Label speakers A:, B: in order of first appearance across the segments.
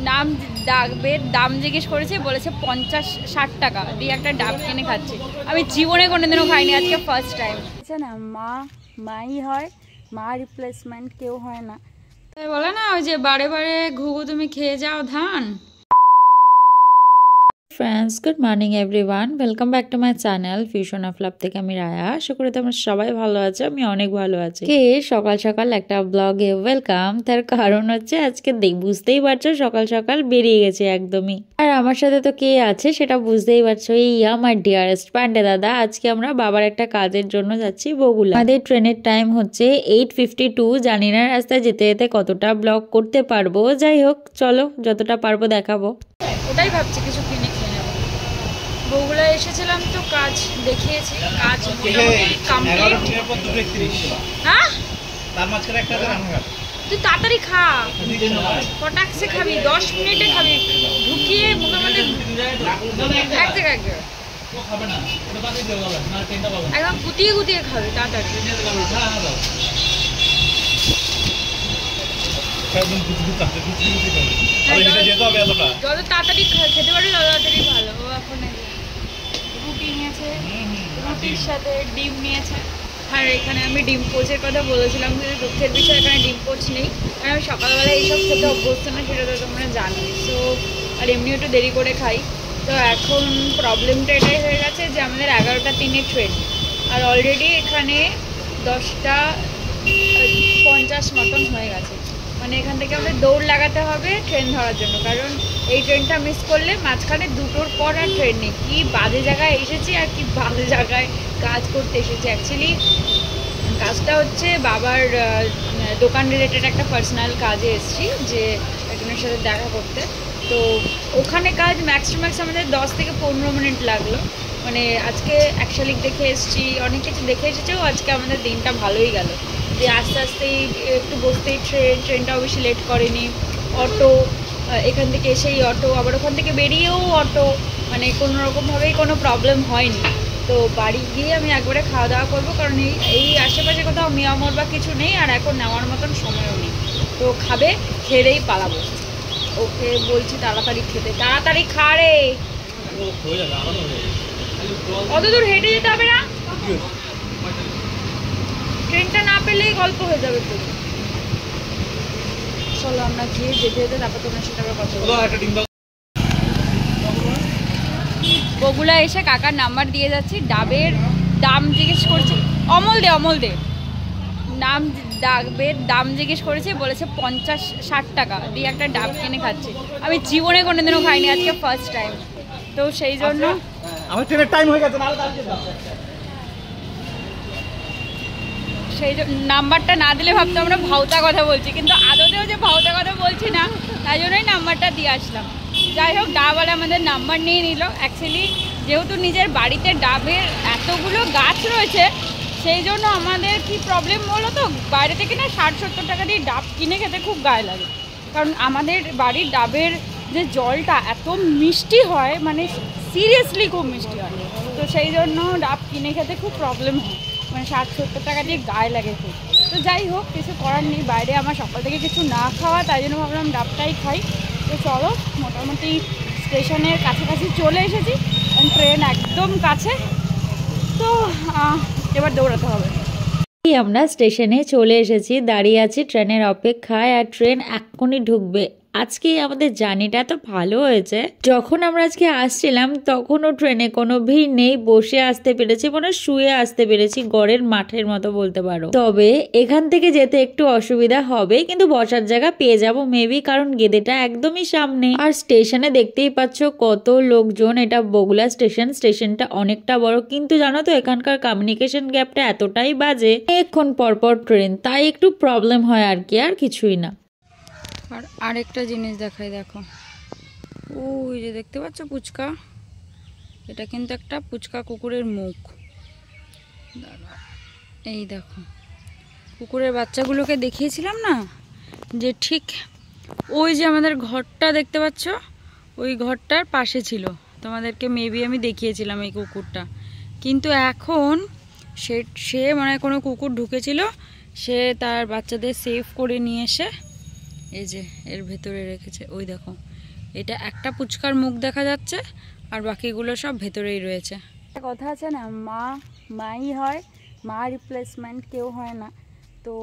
A: নাম ডাবের দাম জিজ্ঞেস করেছে, বলেছে 50-60 টাকা দিয়ে একটা ডাব কিনে খাচ্ছি। আমি জীবনে কোনোদিনও খাইনি, আজকে ফার্স্ট টাইম। না মাই হয়, মা রিপ্লেসমেন্ট কেউ হয় না। তাই বলে না ওই যে বারে বারে ঘুঘু তুমি খেয়ে যাও ধান।
B: Friends, good morning everyone, welcome back to my channel fusion of love থেকে আমি রায়া। আশা করি তোমরা সবাই ভালো আছো, আমি অনেক ভালো আছি। কে সকাল সকাল একটা ব্লগে ওয়েলকাম। তার কারণ হচ্ছে আজকে বুঝতেই পারছো সকাল সকাল বেরিয়ে গেছে একদমই। আর আমার সাথে তো কে আছে সেটা বুঝতেই পারছো, এই আমার ডিয়ারেস্ট পান্ডে দাদা। আজকে আমরা বাবার একটা কাজের জন্য যাচ্ছি বগুলা। আমাদের ট্রেনের টাইম হচ্ছে 8:52। জানি না রাস্তায় যেতে যেতে কতটা ব্লগ করতে পারবো, যাই হোক চলো যতটা পারবো দেখাবো।
A: ওটাই ভাবছি কিছু কিনে খেয়ে নেবো। বগুলা এসেছিলাম তো কাজ দেখিয়েছি, কাজ কমপ্লিট। হ্যাঁ তুই তাড়াতাড়ি খা, কটাক্সে খাবি, 10 মিনিটে খাবি, ঢুকিয়ে মুখের মধ্যে একদম গুটিয়ে গুটিয়ে খাবি তাড়াতাড়ি। যত তাড়াতাড়ি খেতে পারি তত তাড়াতাড়ি ভালো। ও এখন রুটি নিয়েছে, রুটির সাথে ডিম নিয়েছে। আর এখানে আমি ডিম পোচের কথা বলেছিলাম, কিন্তু দুঃখের বিষয় এখানে ডিম পোচ নেই, কারণ আমি সকালবেলা এইসব খেতে অভ্যস্ত না, সেটা তো তোমরা জানোই। সো আর এমনি একটু দেরি করে খাই। তো এখন প্রবলেমটা এটাই হয়ে গেছে যে আমাদের 11:03 ট্রেন, আর অলরেডি এখানে 10:50 মতন হয়ে গেছে। মানে এখান থেকে আমাদের দৌড় লাগাতে হবে ট্রেন ধরার জন্য, কারণ এই ট্রেনটা মিস করলে মাঝখানে 2টোর পর আর ট্রেন নেই। কী বাজে জায়গায় এসেছি আর কি বাজে জায়গায় কাজ করতে এসেছি। অ্যাকচুয়ালি কাজটা হচ্ছে বাবার দোকান রিলেটেড একটা পার্সোনাল কাজে এসেছি, যে একজনের সাথে দেখা করতে। তো ওখানে কাজ ম্যাক্স টু ম্যাক্স আমাদের 10 থেকে 15 মিনিট লাগলো। মানে আজকে এক শালিক দেখে এসেছি, অনেক কিছু দেখে এসেছেও। আজকে আমাদের দিনটা ভালোই গেল, যে আস্তে আস্তেই একটু বসতেই ট্রেনটাও বেশি লেট করেনি। অটো এখান থেকে এসেই অটো, আবার ওখান থেকে বেরিয়েও অটো, মানে কোনো রকমভাবেই কোনো প্রবলেম হয়নি। তো বাড়ি গিয়ে আমি একবারে খাওয়া দাওয়া করবো, কারণ এই আশেপাশে কোথাও মিয়ামর বা কিছু নেই, আর এখন নেওয়ার মতন সময়ও নেই। তো খাবে, খেলেই পালাবো। ওকে বলছি তাড়াতাড়ি খেতে, তাড়াতাড়ি খা রে। অত দূর হেঁটে যেতে হবে না, ট্রেনটা না পেলেই গল্প হয়ে যাবে। তো চলো আমরা গিয়ে যেতে যেতে তারপর তোমার সাথে আবার কথা বলবো। বগুলা এসে কাকার নাম্বার দিয়ে যাচ্ছি, ডাবের দাম জিজ্ঞেস করছে। অমল দে ডাবের দাম জিজ্ঞেস করেছে, বলেছে 50-60 টাকা দিয়ে একটা ডাব কিনে খাচ্ছি। আমি জীবনে কোনোদিনও খাইনি, আজকে ফার্স্ট টাইম। তো সেই জন্য
C: আমার ট্রেনের টাইম হয়ে গেছে,
A: সেই নাম্বারটা না দিলে ভাবতো আমরা ভাউতা কথা বলছি, কিন্তু আদতেও যে ভাউতা কথা বলছি না, তাই জন্যই নাম্বারটা দিয়ে আসলাম। যাই হোক, ডাবওয়ালা আমাদের নাম্বার নিয়ে নিল। অ্যাকচুয়ালি যেহেতু নিজের বাড়িতে ডাবের এতগুলো গাছ রয়েছে, সেই জন্য আমাদের কি প্রবলেম হলো, তো বাইরে থেকে না 60-70 টাকা দিয়ে ডাব কিনে খেতে খুব গায়ে লাগে। কারণ আমাদের বাড়ির ডাবের যে জলটা এত মিষ্টি হয়, মানে সিরিয়াসলি খুব মিষ্টি হয়। তো সেই জন্য ডাব কিনে খেতে খুব প্রবলেম হয়, মানে 60-70 টাকা দিয়ে গায়ে লাগে খুব। তো যাই হোক, কিছু করার নেই, বাইরে আমার সকাল থেকে কিছু না খাওয়া, তাই জন্য ভাবলাম ডাবটাই খাই। তো চলো, মোটামুটি স্টেশনের কাছাকাছি চলে এসেছি, ট্রেন একদম কাছে। তো এবার দৌড়াতে হবে।
B: আমরা স্টেশনে চলে এসেছি, দাঁড়িয়ে আছি ট্রেনের অপেক্ষায়, আর ট্রেন এক্ষুনি ঢুকবে। আজকে আমাদের জার্নিটা এত ভালো হয়েছে, যখন আমরা আজকে আসছিলাম তখনও ট্রেনে কোনো ভিড় নেই, বসে আসতে পেরেছি, মানে শুয়ে আসতে পেরেছি, গড়ের মাঠের মতো বলতে পারো। তবে এখান থেকে যেতে একটু অসুবিধা হবে, কিন্তু বসার জায়গা পেয়ে যাবো মেবি, কারণ গেদেটা একদমই সামনে। আর স্টেশনে দেখতেই পাচ্ছ কত লোকজন। এটা বগুলা স্টেশনটা অনেকটা বড়, কিন্তু জানো তো এখানকার কমিউনিকেশন গ্যাপটা এতটাই বাজে, অনেকক্ষণ পরপর ট্রেন, তাই একটু প্রবলেম হয় আর কি, আর কিছুই না।
A: আর আরেকটা জিনিস দেখাই, দেখো ওই যে দেখতে পাচ্ছ পুচকা, এটা কিন্তু একটা পুচকা কুকুরের মুখ। এই দেখো, কুকুরের বাচ্চাগুলোকে দেখিয়েছিলাম না, যে ঠিক ওই যে আমাদের ঘরটা দেখতে পাচ্ছ, ওই ঘরটার পাশে ছিল, তোমাদেরকে মেবি আমি দেখিয়েছিলাম এই কুকুরটা। কিন্তু এখন সে মানে কোনো কুকুর ঢুকেছিল, সে তার বাচ্চাদের সেভ করে নিয়ে এসে এই যে এর ভেতরে রেখেছে। ওই দেখো, এটা একটা পুচকার মুখ দেখা যাচ্ছে আর বাকিগুলো সব ভেতরেই রয়েছে। একটা কথা আছে না, মাই হয়, মা রিপ্লেসমেন্ট কেউ হয় না। তো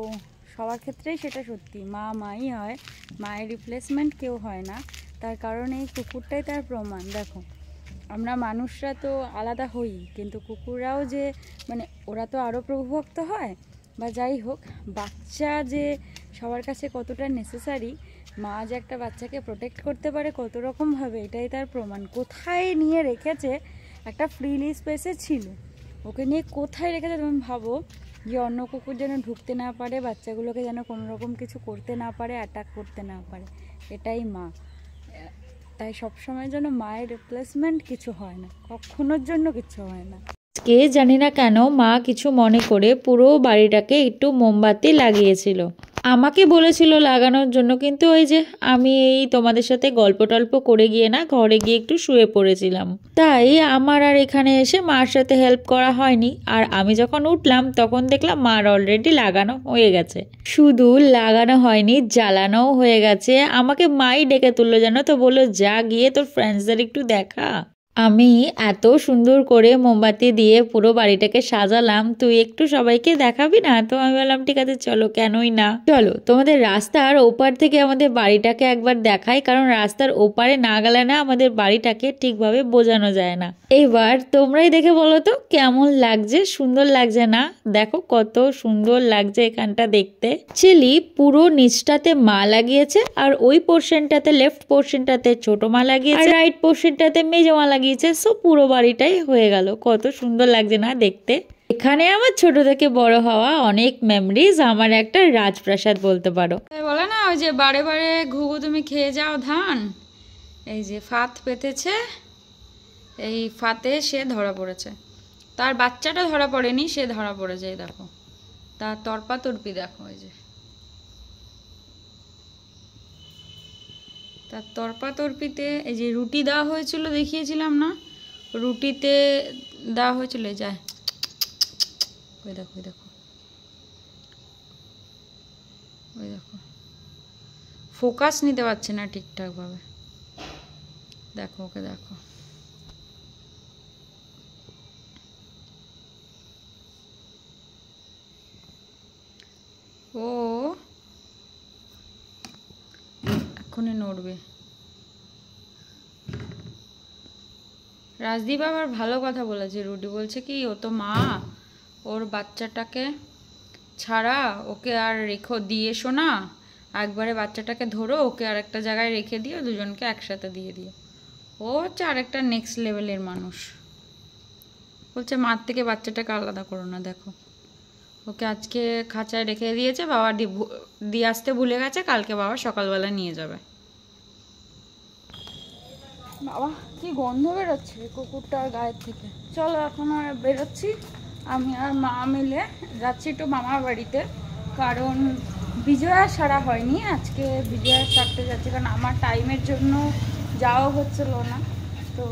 A: সবার ক্ষেত্রেই সেটা সত্যি, মাই হয়, মায়ের রিপ্লেসমেন্ট কেউ হয় না। তার কারণ এই কুকুরটাই তার প্রমাণ। দেখো, আমরা মানুষরা তো আলাদা হই, কিন্তু কুকুররাও যে মানে ওরা তো আরও প্রভুভক্ত হয়। বা যাই হোক, বাচ্চা যে সবার কাছে কতটা নেসেসারি, মা যে একটা বাচ্চাকে প্রোটেক্ট করতে পারে কত রকমভাবে, এটাই তার প্রমাণ। কোথায় নিয়ে রেখেছে, একটা ফ্রিলি স্পেসে ছিল, ওকে নিয়ে কোথায় রেখেছে তুমি ভাবো, যে অন্য কুকুর যেন ঢুকতে না পারে, বাচ্চাগুলোকে যেন কোনো রকম কিছু করতে না পারে, অ্যাটাক করতে না পারে। এটাই মা। তাই সবসময় যেন মায়ের রিপ্লেসমেন্ট কিছু হয় না, কখনোর জন্য কিছু হয় না।
B: কে জানি না কেন মা কিছু মনে করে পুরো বাড়িটাকে একটু মোমবাতি লাগিয়েছিল, আমাকে বলেছিল লাগানোর জন্য, কিন্তু ওই যে আমি এই তোমাদের সাথে গল্প টল্প করে গিয়ে না ঘরে গিয়ে একটু শুয়ে পড়েছিলাম, তাই আমার আর এখানে এসে মার সাথে হেল্প করা হয়নি। আর আমি যখন উঠলাম তখন দেখলাম মার অলরেডি লাগানো হয়ে গেছে। শুধু লাগানো হয়নি, জ্বালানোও হয়ে গেছে। আমাকে মাই ডেকে তুললো, জানো তো, বললো যা গিয়ে তোর ফ্রেন্ডসদের একটু দেখা। আমি এত সুন্দর করে মোমবাতি দিয়ে পুরো বাড়িটাকে সাজালাম, তুই একটু সবাইকে দেখাবি না? তো আমি বললাম ঠিক আছে চলো, কেনই না। চলো তোমাদের রাস্তার ওপার থেকে আমাদের বাড়িটাকে একবার দেখাই, কারণ রাস্তার ওপারে না গেলে না আমাদের বাড়িটাকে ঠিকভাবে বোঝানো যায় না। এবার তোমরাই দেখে বলো তো কেমন লাগছে, সুন্দর লাগছে না? দেখো কত সুন্দর লাগছে এখানটা দেখতে। চিলি পুরো নিচটাতে মা লাগিয়েছে, আর ওই পোর্শনটাতে, লেফট পোর্শনটাতে ছোট মা লাগিয়েছে, আর রাইট পোর্শনটাতে মেজো মা লাগিয়েছে। সো পুরো বাড়িটাই হয়ে গেল। কত সুন্দর লাগছে না দেখতে? এখানে আমার ছোট থেকে বড় হওয়া অনেক মেমরিজ, আমার একটা রাজপ্রাসাদ বলতে পারো।
A: বলে না, ওই যে বারে বারে ঘুঘু তুমি খেয়ে যাও ধান, এই যে ফাত পেতেছে, এই ফাতে সে ধরা পড়েছে। তার বাচ্চাটা ধরা পড়েনি, সে ধরা পড়েছে। এই দেখো তার তর্পা তর্পি, দেখো এই যে তার তর্পা তর্পিতে। এই যে রুটি দেওয়া হয়েছিল, দেখিয়েছিলাম না, রুটিতে দেওয়া হয়েছিল, যায় ওই দেখো, ওই দেখো, ওই দেখো, ফোকাস নিতে পারছে না ঠিকঠাকভাবে। দেখো ওকে, দেখো ও এক্ষুনি নড়বে। রাজদীপ আবার ভালো কথা বলেছে, রুটি বলছে কি, ও তো মা, ওর বাচ্চাটাকে ছাড়া ওকে আর দিয়ে এসো না, একবারে বাচ্চাটাকে ধরো, ওকে আর একটা জায়গায় রেখে দিও, দুজনকে একসাথে দিয়ে দিও। ও হচ্ছে আরেকটা নেক্সট লেভেলের মানুষ। বলছে মার থেকে বাচ্চাটাকে আলাদা করো না। দেখো ওকে আজকে খাঁচায় রেখে দিয়েছে, বাবা দিয়ে আসতে ভুলে গেছে, কালকে বাবা সকালবেলা নিয়ে যাবে। বাবা কি গন্ধ বেরোচ্ছে কুকুরটার গায়ের থেকে। চলো এখন আর বেরোচ্ছি, আমি আর মা মিলে যাচ্ছি একটু মামার বাড়িতে, কারণ বিজয়া সারা হয়নি। আজকে বিজয়া সারতে যাচ্ছি, কারণ আমার টাইমের জন্য যাওয়া হচ্ছিল না। তো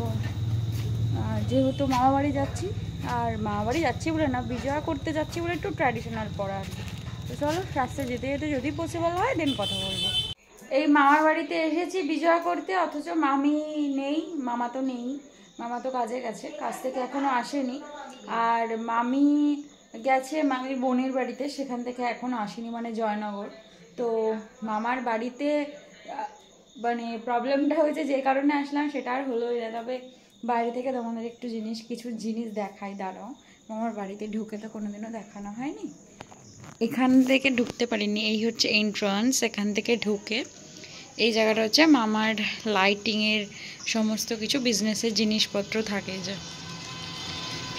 A: যেহেতু মামা বাড়ি যাচ্ছি, আর মামা বাড়ি যাচ্ছি বলে না, বিজয়া করতে যাচ্ছি বলে একটু ট্র্যাডিশনাল পড়া আর কি। তো চলো রাস্তায় যেতে যেতে যদি পসিবল হয় দেন কথা বলবো। এই মামার বাড়িতে এসেছি বিজয়া করতে, অথচ মামি নেই, মামা তো নেই, মামা তো কাজে গেছে, কাজ থেকে এখনও আসেনি। আর মামি গেছে মামির বোনের বাড়িতে, সেখান থেকে এখনও আসেনি, মানে জয়নগর। তো মামার বাড়িতে মানে প্রবলেমটা হয়েছে, যে কারণে আসলাম সেটা আর হলোই না। তবে বাইরে থেকে তোমাদের একটু কিছু জিনিস দেখাই, দাঁড়াও। মামার বাড়িতে ঢুকে তো কোনোদিনও দেখানো হয়নি, এখান থেকে ঢুকতে পারিনি। এই হচ্ছে এন্ট্রান্স, এখান থেকে ঢুকে এই জায়গাটা হচ্ছে মামার লাইটিংয়ের সমস্ত কিছু বিজনেসের জিনিসপত্র থাকে, যে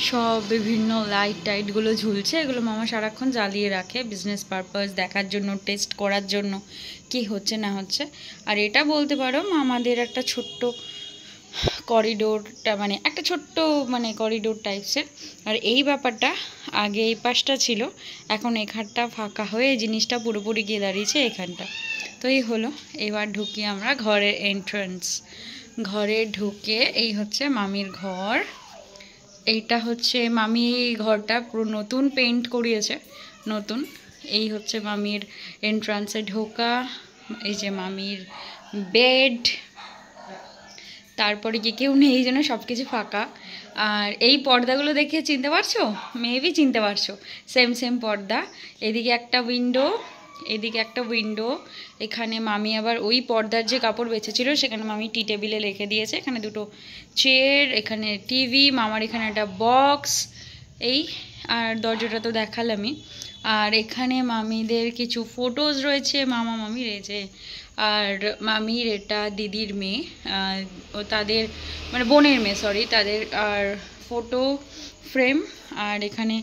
A: সব বিভিন্ন লাইট টাইটগুলো ঝুলছে, এগুলো মামা সারাক্ষণ জ্বালিয়ে রাখে বিজনেস পারপাস দেখার জন্য, টেস্ট করার জন্য কি হচ্ছে না হচ্ছে। আর এটা বলতে পারো মামাদের একটা ছোট্ট করিডোরটা, মানে একটা ছোট্ট মানে করিডোর টাইপসের। আর এই ব্যাপারটা আগে এই পাশটা ছিল, এখন এখানটা ফাঁকা হয়ে এই জিনিসটা পুরোপুরি গিয়ে দাঁড়িয়েছে এখানটা। তো এই হলো, এবার ঢুকি আমরা ঘরের এন্ট্রান্স। ঘরে ঢুকে এই হচ্ছে মামির ঘর। এইটা হচ্ছে মামি, এই ঘরটা পুরো নতুন পেইন্ট করিয়েছে, নতুন। এই হচ্ছে মামির এন্ট্রান্সে ঢোকা, এই যে মামির বেড, তারপরে কি কেউ নেই, এই জন্য সব কিছু ফাঁকা। আর এই পর্দাগুলো দেখে চিনতে পারছো? মেবি চিনতে পারছো, সেম সেম পর্দা। এদিকে একটা উইন্ডো, এদিকে একটা উইন্ডো। এখানে মামি আবার ওই পর্দার যে কাপড় বেঁচেছিল সেখানে মামি টি টেবিলে রেখে দিয়েছে। এখানে দুটো চেয়ার, এখানে টিভি, মামার এখানে একটা বক্স, এই আর দরজাটা তো দেখালামই। আর এখানে মামিদের কিছু ফটোজ রয়েছে, মামা মামির এই যে, আর মামির এটা দিদির মেয়ে, ও তাদের মানে বোনের মেয়ে, সরি, তাদের আর ফটো ফ্রেম। আর এখানে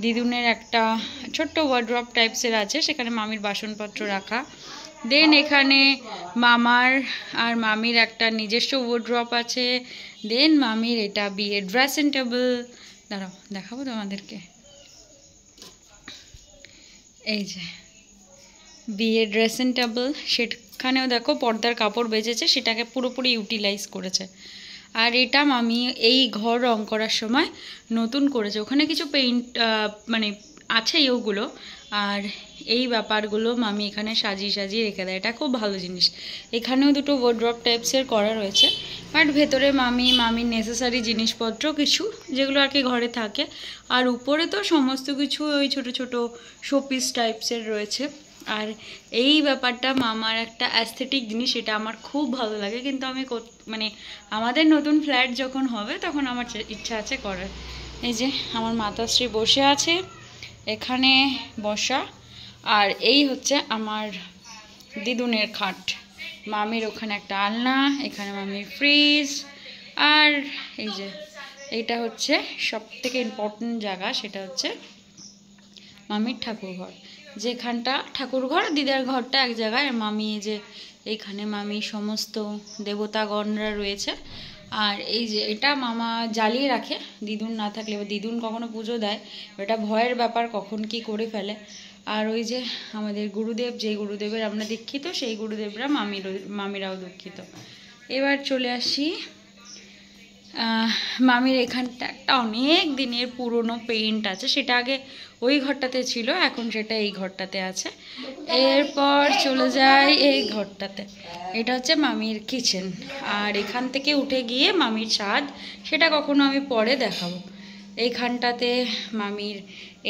A: দিদুনের একটা ছোট্ট ওয়ার্ড্রপ টাইপসের আছে, সেখানে মামির বাসনপত্র রাখা। দেন এখানে মামার আর মামির একটা নিজস্ব ওয়ার্ড্রপ আছে। দেন মামির এটা বিয়ের ড্রেসিং টেবিল, দাঁড়াও দেখাবো তোমাদেরকে। এই যে বিয়ের ড্রেসিং টেবিল, সেখানেও দেখো পর্দার কাপড় বেঁচেছে, সেটাকে পুরোপুরি ইউটিলাইজ করেছে। আর এটা মামি এই ঘর রং করার সময় নতুন করেছে, ওখানে কিছু পেইন্ট মানে আছে ওগুলো, আর এই ব্যাপারগুলো মামি এখানে সাজিয়ে সাজিয়ে রেখে দেয়। এটা খুব ভালো জিনিস। এখানেও দুটো ওয়ার্ড্রপ টাইপসের করা রয়েছে, বাট ভেতরে মামির নেসেসারি জিনিসপত্র কিছু যেগুলো আর কি ঘরে থাকে। আর উপরে তো সমস্ত কিছু ওই ছোট ছোট শোপিস টাইপসের রয়েছে। আর এই ব্যাপারটা মামার একটা অ্যাস্থেটিক জিনিস, এটা আমার খুব ভালো লাগে, কিন্তু আমি মানে আমাদের নতুন ফ্ল্যাট যখন হবে তখন আমার ইচ্ছা আছে করার। এই যে আমার মাতাশ্রী বসে আছে এখানে বসা, আর এই হচ্ছে আমার দিদুনের খাট। মামির ওখানে একটা আলনা, এখানে মামির ফ্রিজ, আর এই যে এইটা হচ্ছে সব থেকে ইম্পর্টেন্ট জায়গা, সেটা হচ্ছে মামির ঠাকুরঘর। যেখানটা ঠাকুরঘর, দিদার ঘরটা এক জায়গায়, আর মামি এই যে এইখানে মামি সমস্ত দেবতাগণরা রয়েছে। আর এই যে এটা মামা জ্বালিয়ে রাখে, দিদুন না থাকলে, বা দিদুন কখনো পুজো দেয়, এটা ভয়ের ব্যাপার কখন কি করে ফেলে। আর ওই যে আমাদের গুরুদেব, যে গুরুদেবের আমরা দীক্ষিত, সেই গুরুদেবরা মামিরাও দীক্ষিত। এবার চলে আসি মামির এখানটা একটা অনেক দিনের পুরনো পেইন্ট আছে, সেটা আগে ওই ঘরটাতে ছিল, এখন সেটা এই ঘরটাতে আছে। এরপর চলে যায় এই ঘরটাতে, এটা হচ্ছে মামির কিচেন। আর এখান থেকে উঠে গিয়ে মামির ছাদ, সেটা কখনো আমি পরে দেখাবো। এইখানটাতে মামির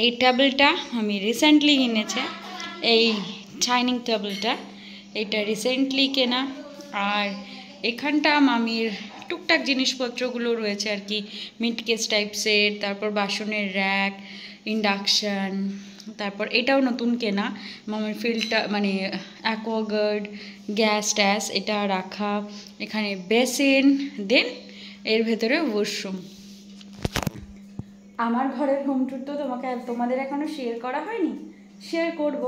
A: এই টেবিলটা মামি রিসেন্টলি কিনেছে, এই ডাইনিং টেবিলটা, এটা রিসেন্টলি কেনা। আর এখানটা মামির টুকটাক জিনিসপত্রগুলো রয়েছে আর কি, মিটকেস টাইপসের, তারপর বাসনের র্যাক, ইন্ডাকশান, তারপর এটাও নতুন কেনা মামির ফিল্টার মানে অ্যাকোয়াগার্ড, গ্যাস ট্যাস এটা রাখা, এখানে বেসিন, দেন এর ভেতরে ওয়াশরুম। আমার ঘরের হোম ট্যুর তো তোমাদের এখনও শেয়ার করা হয়নি, শেয়ার করব।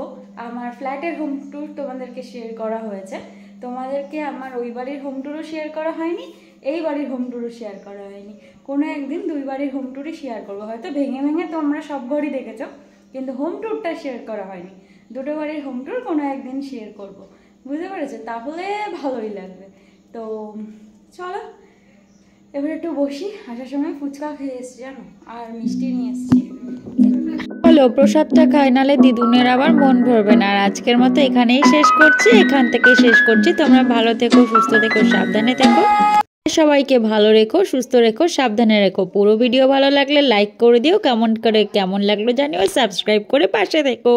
A: আমার ফ্ল্যাটের হোম ট্যুর তোমাদেরকে শেয়ার করা হয়েছে, তোমাদেরকে আমার ওই বাড়ির হোম ট্যুরও শেয়ার করা হয়নি, এই বাড়ির হোম ট্যুরও শেয়ার করা হয়নি। কোনো একদিন দুই বাড়ির হোম ট্যুরই শেয়ার করবো, হয়তো ভেঙে ভেঙে তোমরা সব ঘরই দেখেছো, কিন্তু হোম ট্যুরটা শেয়ার করা হয়নি। দুটো বাড়ির হোম ট্যুর কোনো একদিন শেয়ার করব, বুঝতে পেরেছো? তাহলে ভালোই লাগবে। তো চলো এবার একটু বসি, আসার সময় ফুচকা খেয়ে এসছি জানো, আর মিষ্টি নিয়ে এসছি।
B: হলো প্রসাদটা খাই, নালে দিদুনের আবার মন ভরবে না। আর আজকের মতো এখানেই শেষ করছি, এখান থেকে শেষ করছি। তোমরা ভালো থেকো, সুস্থ থেকো, সাবধানে থেকো। সবাইকে ভালো রেখো, সুস্থ রেখো, সাবধানে রেখো। পুরো ভিডিও ভালো লাগলে লাইক করে দিও, কমেন্ট করে কেমন লাগলো জানিও, সাবস্ক্রাইব করে পাশে থেকো।